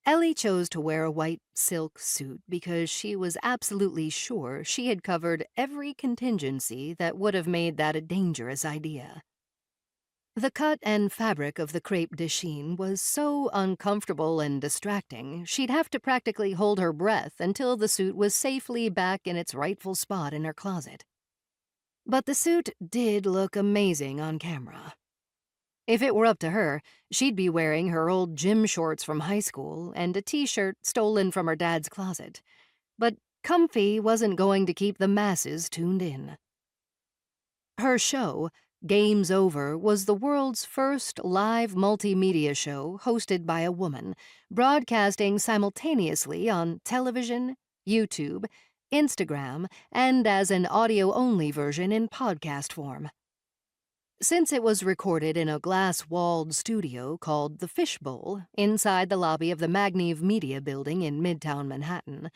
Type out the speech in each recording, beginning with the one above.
Ellie chose to wear a white silk suit because she was absolutely sure she had covered every contingency that would have made that a dangerous idea. The cut and fabric of the crepe de chine was so uncomfortable and distracting, she'd have to practically hold her breath until the suit was safely back in its rightful spot in her closet. But the suit did look amazing on camera. If it were up to her, she'd be wearing her old gym shorts from high school and a t-shirt stolen from her dad's closet. But comfy wasn't going to keep the masses tuned in. Her show, Game's Over, was the world's first live multimedia show hosted by a woman, broadcasting simultaneously on television, YouTube, Instagram, and as an audio-only version in podcast form. Since it was recorded in a glass-walled studio called The Fishbowl inside the lobby of the Magniv Media Building in Midtown Manhattan,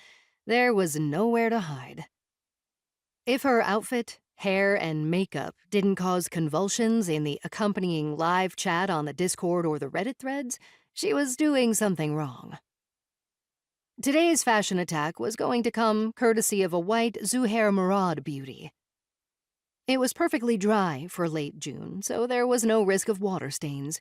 there was nowhere to hide. If her outfit, hair, and makeup didn't cause convulsions in the accompanying live chat on the Discord or the Reddit threads, she was doing something wrong. Today's fashion attack was going to come courtesy of a white Zuhair Murad beauty. It was perfectly dry for late June, so there was no risk of water stains.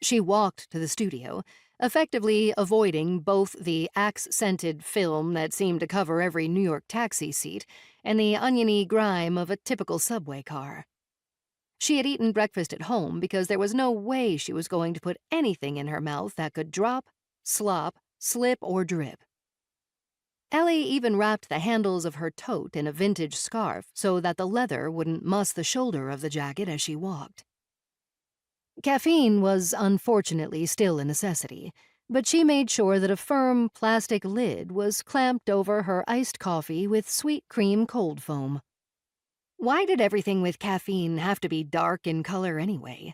She walked to the studio, effectively avoiding both the axe-scented film that seemed to cover every New York taxi seat and the oniony grime of a typical subway car. She had eaten breakfast at home because there was no way she was going to put anything in her mouth that could drop, slop, slip, or drip. Ellie even wrapped the handles of her tote in a vintage scarf so that the leather wouldn't muss the shoulder of the jacket as she walked. Caffeine was unfortunately still a necessity, but she made sure that a firm plastic lid was clamped over her iced coffee with sweet cream cold foam. Why did everything with caffeine have to be dark in color anyway?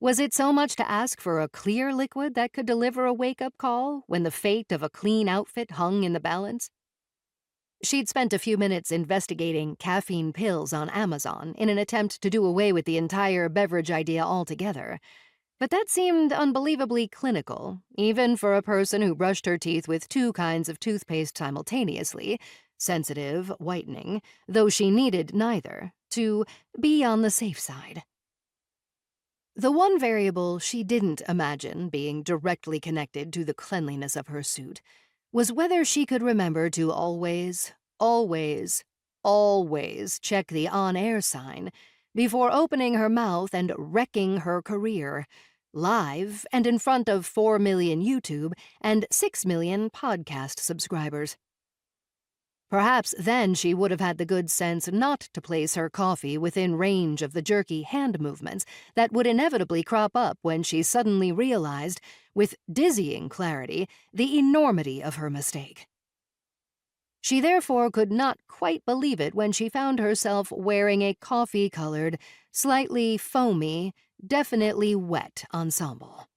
Was it so much to ask for a clear liquid that could deliver a wake-up call when the fate of a clean outfit hung in the balance? She'd spent a few minutes investigating caffeine pills on Amazon in an attempt to do away with the entire beverage idea altogether, but that seemed unbelievably clinical, even for a person who brushed her teeth with two kinds of toothpaste simultaneously, sensitive, whitening, though she needed neither, to be on the safe side. The one variable she didn't imagine being directly connected to the cleanliness of her suit was whether she could remember to always check the on-air sign before opening her mouth and wrecking her career, live and in front of 4 million YouTube and 6 million podcast subscribers. Perhaps then she would have had the good sense not to place her coffee within range of the jerky hand movements that would inevitably crop up when she suddenly realized, with dizzying clarity, the enormity of her mistake. She therefore could not quite believe it when she found herself wearing a coffee-colored, slightly foamy, definitely wet ensemble.